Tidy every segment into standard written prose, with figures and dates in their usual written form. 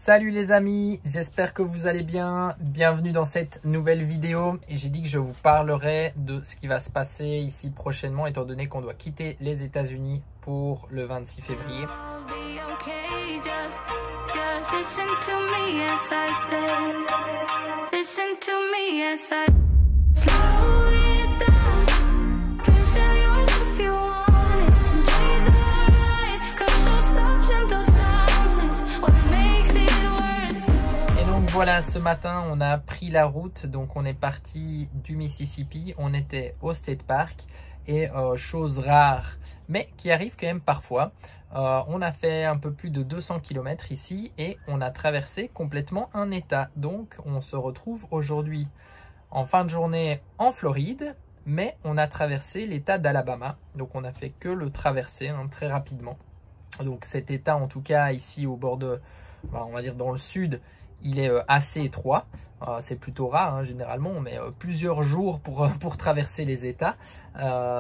Salut les amis, j'espère que vous allez bien. Bienvenue dans cette nouvelle vidéo. Et j'ai dit que je vous parlerai de ce qui va se passer ici prochainement, étant donné qu'on doit quitter les États-Unis pour le 26 février. Voilà, ce matin, on a pris la route, donc on est parti du Mississippi, on était au State Park et chose rare, mais qui arrive quand même parfois, on a fait un peu plus de 200 km ici et on a traversé complètement un état. Donc on se retrouve aujourd'hui en fin de journée en Floride, mais on a traversé l'état d'Alabama, donc on a fait que le traverser très rapidement. Donc cet état, en tout cas ici au bord de, on va dire dans le sud, il est assez étroit, c'est plutôt rare, généralement on met plusieurs jours pour traverser les États,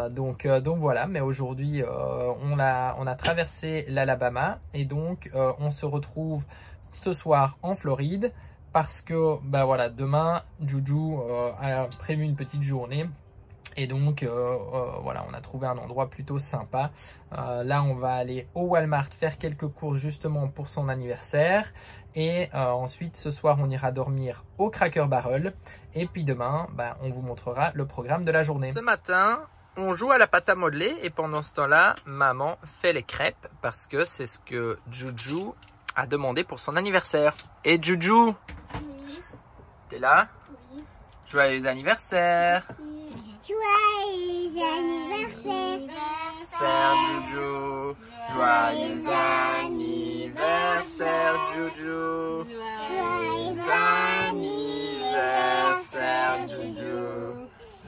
donc voilà, mais aujourd'hui on a traversé l'Alabama et donc on se retrouve ce soir en Floride parce que voilà, demain Juju a prévu une petite journée. Et donc voilà, on a trouvé un endroit plutôt sympa. Là on va aller au Walmart faire quelques courses justement pour son anniversaire. Et ensuite ce soir on ira dormir au Cracker Barrel. Et puis demain on vous montrera le programme de la journée. Ce matin on joue à la pâte à modeler. Et pendant ce temps là maman fait les crêpes. Parce que c'est ce que Juju a demandé pour son anniversaire. Et Juju, oui. T'es là? Oui. Joyeux anniversaire. Joyeux anniversaire, Juju. Joyeux anniversaire, Juju. Joyeux anniversaire, Juju.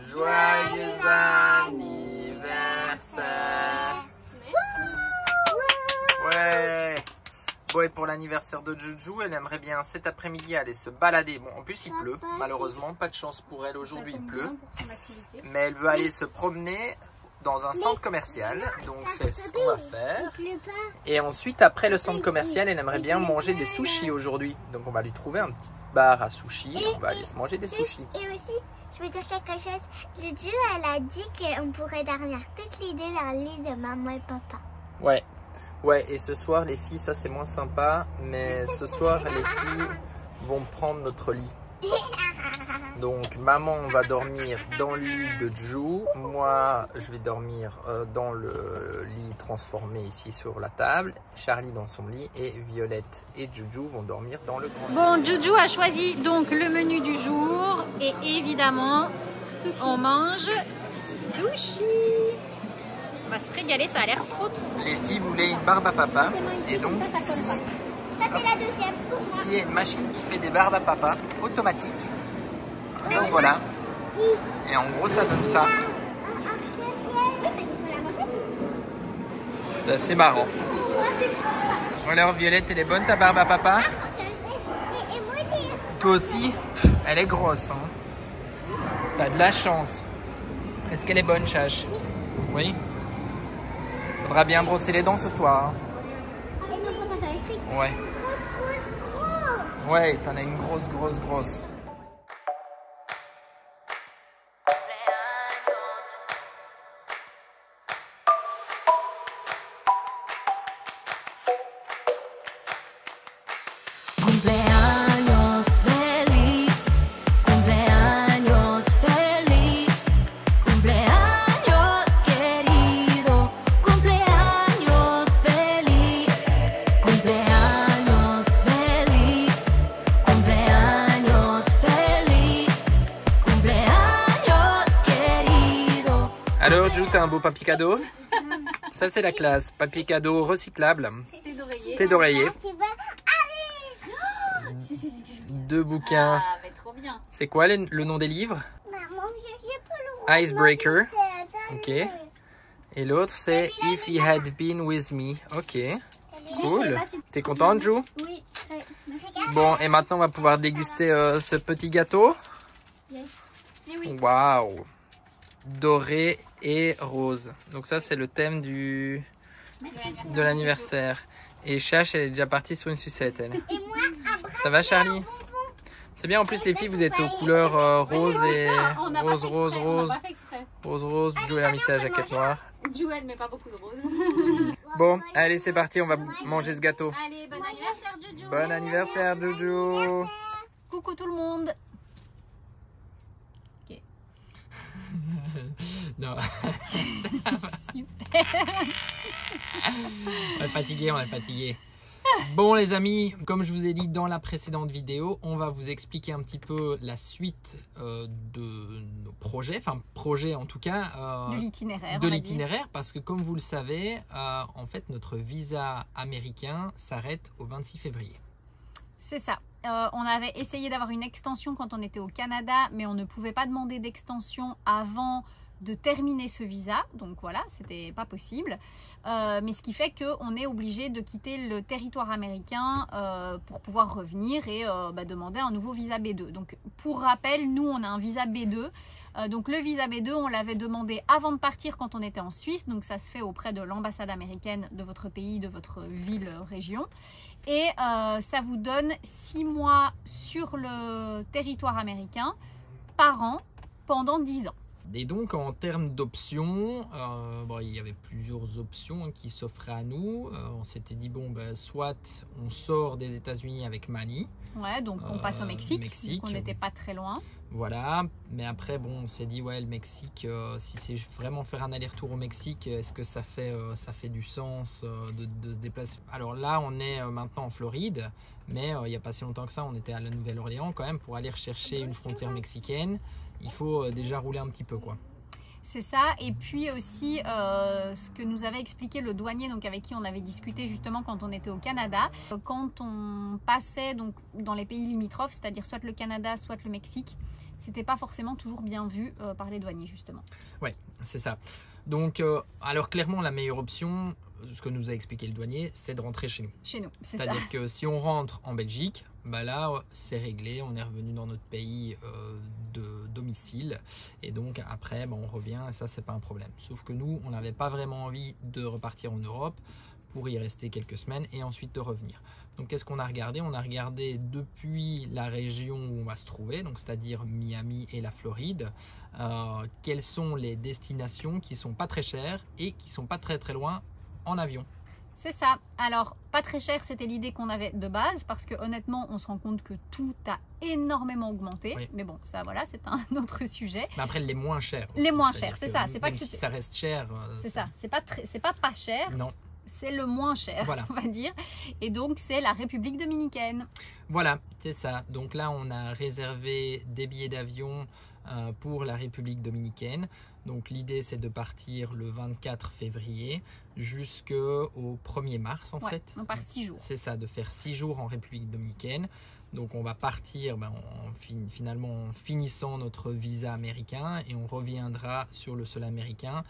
Joyeux anniversaire. Ouais. Bon, et pour l'anniversaire de Juju, elle aimerait bien cet après-midi aller se balader. Bon, en plus il pleut, malheureusement, pas de chance pour elle aujourd'hui, il pleut. Mais elle veut aller se promener dans un centre commercial, donc c'est ce qu'on va faire. Et ensuite, après le centre commercial, elle aimerait bien manger des sushis aujourd'hui. Donc on va lui trouver un petit bar à sushis, on va aller se manger des sushis. Et aussi, je veux dire quelque chose, Juju, elle a dit qu'on pourrait dormir toutes les deux dans le lit de maman et papa. Ouais. Ouais, et ce soir, les filles, ça c'est moins sympa, mais ce soir, les filles vont prendre notre lit. Donc, maman va dormir dans le lit de Juju. Moi, je vais dormir dans le lit transformé ici sur la table. Charlie dans son lit et Violette et Juju vont dormir dans le grand lit. Bon, Juju a choisi donc le menu du jour et évidemment, on mange sushi. On va se régaler, ça a l'air trop. Les filles voulaient une barbe à papa et donc ici, Ça c'est la deuxième pour moi. ici il y a une machine qui fait des barbes à papa automatiques. Donc voilà, et en gros ça donne ça. C'est assez marrant. Alors Violette, elle est bonne ta barbe à papa? Toi aussi? Elle est grosse, hein. T'as de la chance. Est-ce qu'elle est bonne, Chache? Oui. Faudra bien brosser les dents ce soir. Ouais. Ouais, t'en as une grosse. Alors, Juju, t'as un beau papier cadeau. Ça, c'est la classe. Papier cadeau recyclable. Thé d'oreiller. Deux bouquins. Ah, mais trop bien. C'est quoi le nom des livres? Icebreaker. Ok. Et l'autre, c'est If He Had Been With Me. Ok. Cool. T'es contente, Juju? Oui. Bon, et maintenant, on va pouvoir déguster ce petit gâteau. Waouh. Doré et rose. Donc ça, c'est le thème de l'anniversaire. Et Chache, elle est déjà partie sur une sucette, elle. Et moi, Ça va Charlie? C'est bien, en plus les filles, vous êtes aux couleurs rose et rose. Rose, Joël a mis sa jaquette noire. Joël met pas beaucoup de rose. Bon, allez c'est parti, on va manger ce gâteau. Allez, bon anniversaire Jojo. Bon anniversaire Jojo. Coucou tout le monde. Ok. Non. Super. On est fatigué. Bon les amis, comme je vous ai dit dans la précédente vidéo, on va vous expliquer un petit peu la suite de nos projets, enfin projet en tout cas. De l'itinéraire. De l'itinéraire, parce que comme vous le savez, en fait notre visa américain s'arrête au 26 février. C'est ça. On avait essayé d'avoir une extension quand on était au Canada, mais on ne pouvait pas demander d'extension avant de terminer ce visa, donc voilà, c'était pas possible, mais ce qui fait qu'on est obligé de quitter le territoire américain pour pouvoir revenir et demander un nouveau visa B2. Donc pour rappel, nous on a un visa B2, donc le visa B2 on l'avait demandé avant de partir quand on était en Suisse, donc ça se fait auprès de l'ambassade américaine de votre pays, de votre ville, région, et ça vous donne 6 mois sur le territoire américain par an pendant 10 ans. Et donc en termes d'options, il y avait plusieurs options qui s'offraient à nous. On s'était dit bon, soit on sort des États-Unis avec Manny. Ouais, donc on passe au Mexique. On n'était pas très loin. Voilà, mais après bon, on s'est dit ouais, le Mexique, si c'est vraiment faire un aller-retour au Mexique, est-ce que ça fait du sens de se déplacer? Alors là, on est maintenant en Floride, mais il n'y a pas si longtemps que ça, on était à la Nouvelle-Orléans quand même pour aller rechercher une frontière mexicaine. Il faut déjà rouler un petit peu quoi. C'est ça, et puis aussi ce que nous avait expliqué le douanier, donc avec qui on avait discuté justement quand on était au Canada, quand on passait donc dans les pays limitrophes, c'est-à-dire soit le Canada, soit le Mexique, c'était pas forcément toujours bien vu par les douaniers justement. Ouais, c'est ça. Donc alors clairement la meilleure option, ce que nous a expliqué le douanier, c'est de rentrer chez nous. Chez nous, c'est ça. C'est-à-dire que si on rentre en Belgique, là c'est réglé, on est revenu dans notre pays de domicile et donc après on revient et ça c'est pas un problème. Sauf que nous on n'avait pas vraiment envie de repartir en Europe pour y rester quelques semaines et ensuite de revenir. Donc qu'est-ce qu'on a regardé? On a regardé depuis la région où on va se trouver, donc c'est-à-dire Miami et la Floride, quelles sont les destinations qui sont pas très chères et qui sont pas très loin en avion. C'est ça. Alors, pas très cher, c'était l'idée qu'on avait de base parce que honnêtement, on se rend compte que tout a énormément augmenté. Oui. Mais bon, ça, voilà, c'est un autre sujet. Mais après, les moins chers. Aussi, les moins chers, c'est ça. C'est pas que si ça reste cher. C'est ça. C'est pas cher. Non. C'est le moins cher, voilà. On va dire. Et donc, c'est la République dominicaine. Voilà, c'est ça. Donc là, on a réservé des billets d'avion pour la République dominicaine. Donc l'idée c'est de partir le 24 février jusqu'au 1er mars en fait. On part 6 jours. C'est ça, de faire 6 jours en République dominicaine. Donc on va partir finalement en finissant notre visa américain et on reviendra sur le sol américain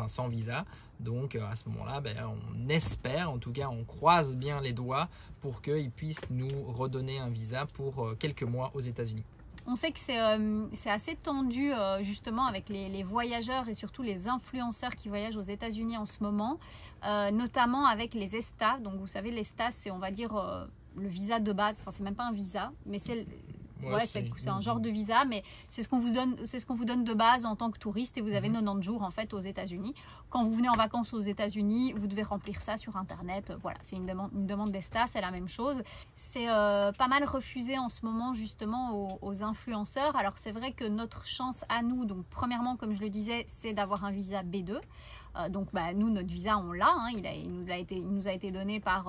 sans visa. Donc à ce moment-là, on espère, en tout cas on croise bien les doigts pour qu'ils puissent nous redonner un visa pour quelques mois aux États-Unis. On sait que c'est assez tendu justement avec les voyageurs et surtout les influenceurs qui voyagent aux États-Unis en ce moment, notamment avec les ESTA. Donc vous savez, l'ESTA c'est on va dire le visa de base, enfin c'est même pas un visa, mais c'est un genre de visa, mais c'est ce qu'on vous donne de base en tant que touriste et vous avez 90 jours en fait aux États-Unis. Quand vous venez en vacances aux États-Unis, vous devez remplir ça sur internet. Voilà, c'est une demande d'ESTA, c'est la même chose. C'est pas mal refusé en ce moment justement aux influenceurs. Alors c'est vrai que notre chance à nous, donc premièrement comme je le disais, c'est d'avoir un visa B2. Donc nous notre visa on l'a, hein, il nous a été donné par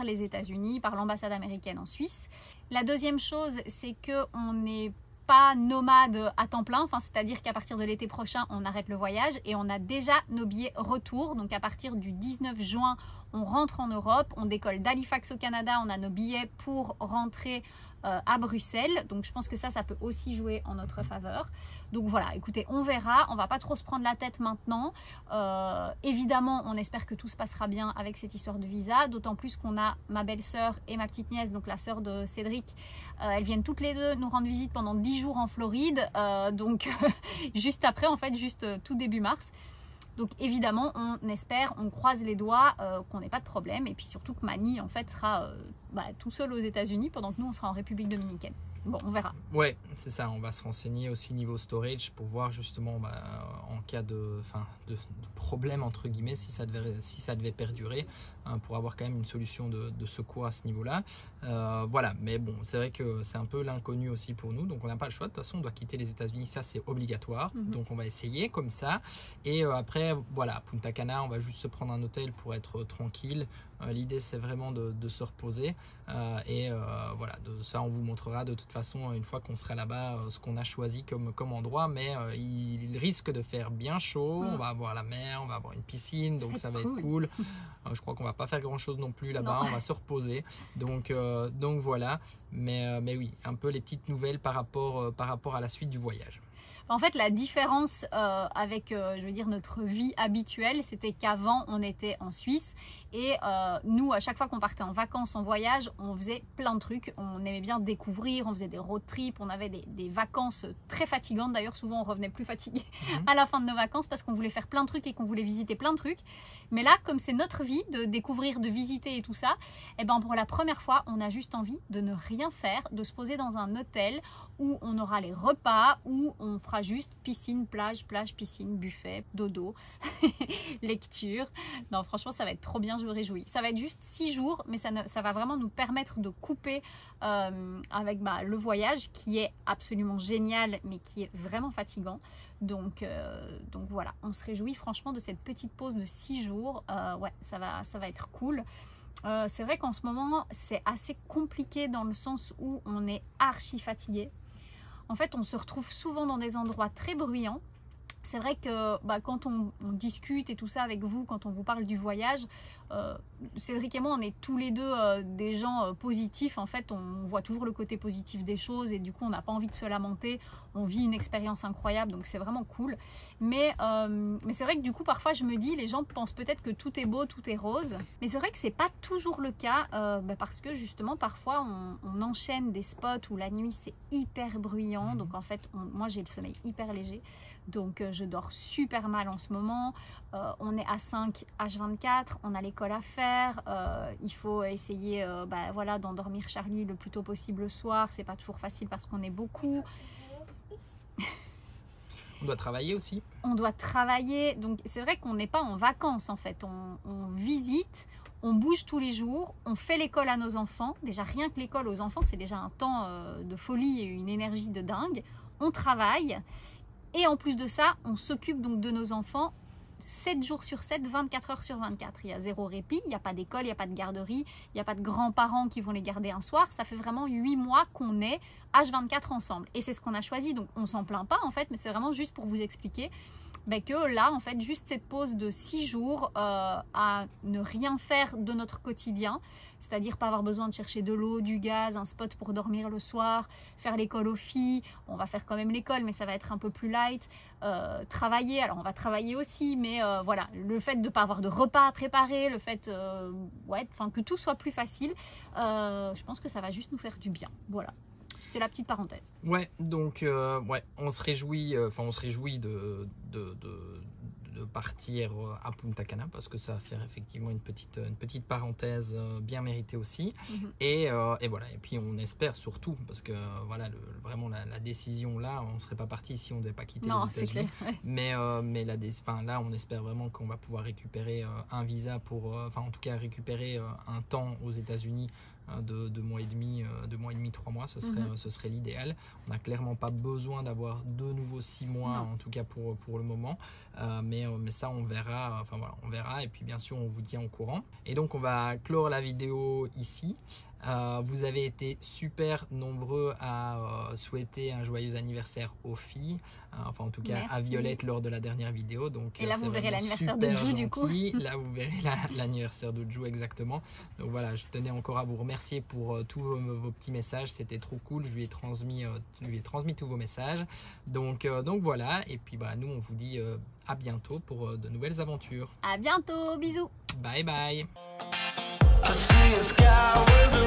les États-Unis, par l'ambassade américaine en Suisse. La deuxième chose c'est qu'on n'est pas nomade à temps plein, c'est-à-dire qu'à partir de l'été prochain on arrête le voyage et on a déjà nos billets retour. Donc à partir du 19 juin on rentre en Europe, on décolle d'Halifax au Canada, on a nos billets pour rentrer à Bruxelles. Donc je pense que ça peut aussi jouer en notre faveur. Donc voilà, écoutez, on verra, on va pas trop se prendre la tête maintenant. Évidemment, on espère que tout se passera bien avec cette histoire de visa, d'autant plus qu'on a ma belle-sœur et ma petite nièce, donc la sœur de Cédric, elles viennent toutes les deux nous rendre visite pendant 10 jours en Floride, donc juste après en fait, juste tout début mars. Donc évidemment, on espère, on croise les doigts qu'on n'ait pas de problème. Et puis surtout que Manny, en fait, sera tout seul aux États-Unis pendant que nous, on sera en République dominicaine. Bon, on verra. Ouais, c'est ça. On va se renseigner aussi niveau storage pour voir justement en cas de problème entre guillemets si ça devait perdurer, pour avoir quand même une solution de secours à ce niveau-là. Voilà, mais bon, c'est vrai que c'est un peu l'inconnu aussi pour nous, donc on n'a pas le choix. De toute façon, on doit quitter les États-Unis, ça c'est obligatoire. Donc on va essayer comme ça. Et après, voilà, Punta Cana, on va juste se prendre un hôtel pour être tranquille. L'idée c'est vraiment de se reposer voilà, ça on vous montrera de toute façon une fois qu'on sera là-bas ce qu'on a choisi comme endroit, mais il risque de faire bien chaud, on va avoir la mer, on va avoir une piscine, donc ça va être cool. Je crois qu'on va pas faire grand chose non plus là-bas, on va se reposer, donc voilà, mais oui, un peu les petites nouvelles par rapport à la suite du voyage. En fait, la différence avec, je veux dire, notre vie habituelle, c'était qu'avant, on était en Suisse et nous, à chaque fois qu'on partait en vacances, en voyage, on faisait plein de trucs. On aimait bien découvrir, on faisait des road trips, on avait des vacances très fatigantes. D'ailleurs, souvent, on revenait plus fatigué à la fin de nos vacances parce qu'on voulait faire plein de trucs et qu'on voulait visiter plein de trucs. Mais là, comme c'est notre vie de découvrir, de visiter et tout ça, eh ben, pour la première fois, on a juste envie de ne rien faire, de se poser dans un hôtel où on aura les repas, où on fera juste piscine, plage, piscine, buffet, dodo, lecture. Non, franchement, ça va être trop bien, je me réjouis. Ça va être juste 6 jours, mais ça va vraiment nous permettre de couper avec le voyage qui est absolument génial, mais qui est vraiment fatigant. Donc voilà, on se réjouit franchement de cette petite pause de 6 jours. Ouais, ça va être cool. C'est vrai qu'en ce moment, c'est assez compliqué dans le sens où on est archi fatigué. En fait, on se retrouve souvent dans des endroits très bruyants. C'est vrai que quand on discute et tout ça avec vous, quand on vous parle du voyage, Cédric et moi, on est tous les deux des gens positifs. En fait, on voit toujours le côté positif des choses et du coup, on n'a pas envie de se lamenter. On vit une expérience incroyable, donc c'est vraiment cool. Mais c'est vrai que du coup, parfois, je me dis, les gens pensent peut-être que tout est beau, tout est rose. Mais c'est vrai que c'est pas toujours le cas parce que justement, parfois, on enchaîne des spots où la nuit, c'est hyper bruyant. Donc en fait, moi, j'ai le sommeil hyper léger. Donc je dors super mal en ce moment. On est à 5 H24, on a l'école à faire. Il faut essayer voilà, d'endormir Charlie le plus tôt possible le soir. C'est pas toujours facile parce qu'on est beaucoup. On doit travailler aussi. On doit travailler. Donc c'est vrai qu'on n'est pas en vacances en fait. On visite, on bouge tous les jours, on fait l'école à nos enfants. Déjà rien que l'école aux enfants, c'est déjà un temps de folie et une énergie de dingue. On travaille. Et en plus de ça, on s'occupe donc de nos enfants 7 jours sur 7, 24 heures sur 24. Il y a 0 répit, il n'y a pas d'école, il n'y a pas de garderie, il n'y a pas de grands-parents qui vont les garder un soir. Ça fait vraiment 8 mois qu'on est H24 ensemble. Et c'est ce qu'on a choisi, donc on ne s'en plaint pas en fait, mais c'est vraiment juste pour vous expliquer que là, en fait, juste cette pause de 6 jours à ne rien faire de notre quotidien, c'est-à-dire pas avoir besoin de chercher de l'eau, du gaz, un spot pour dormir le soir, faire l'école aux filles. On va faire quand même l'école, mais ça va être un peu plus light. Travailler, alors on va travailler aussi, mais voilà, le fait de ne pas avoir de repas à préparer, le fait que tout soit plus facile, je pense que ça va juste nous faire du bien. Voilà. C'était la petite parenthèse. Ouais, donc on se réjouit, de partir à Punta Cana parce que ça va faire effectivement une petite parenthèse bien méritée aussi. Et voilà, et puis on espère surtout parce que voilà, vraiment la décision là, on ne serait pas parti si on ne devait pas quitter les États-Unis. Ouais. Mais là, on espère vraiment qu'on va pouvoir récupérer un visa pour, en tout cas récupérer un temps aux États-Unis de 2 mois et demi, 3 mois, ce serait l'idéal. On n'a clairement pas besoin d'avoir de nouveau 6 mois, en tout cas pour le moment, mais ça on verra, on verra, et puis bien sûr on vous tient au courant. Et donc on va clore la vidéo ici. Vous avez été super nombreux à souhaiter un joyeux anniversaire aux filles, en tout cas merci à Violette lors de la dernière vidéo. Donc, et là vous verrez l'anniversaire de Jou du coup. Là vous verrez l'anniversaire de Jou exactement. Donc voilà, je tenais encore à vous remercier pour tous vos petits messages, c'était trop cool. Je lui ai transmis tous vos messages. Donc voilà, et puis nous on vous dit à bientôt pour de nouvelles aventures. À bientôt, bisous. Bye bye. I see a sky with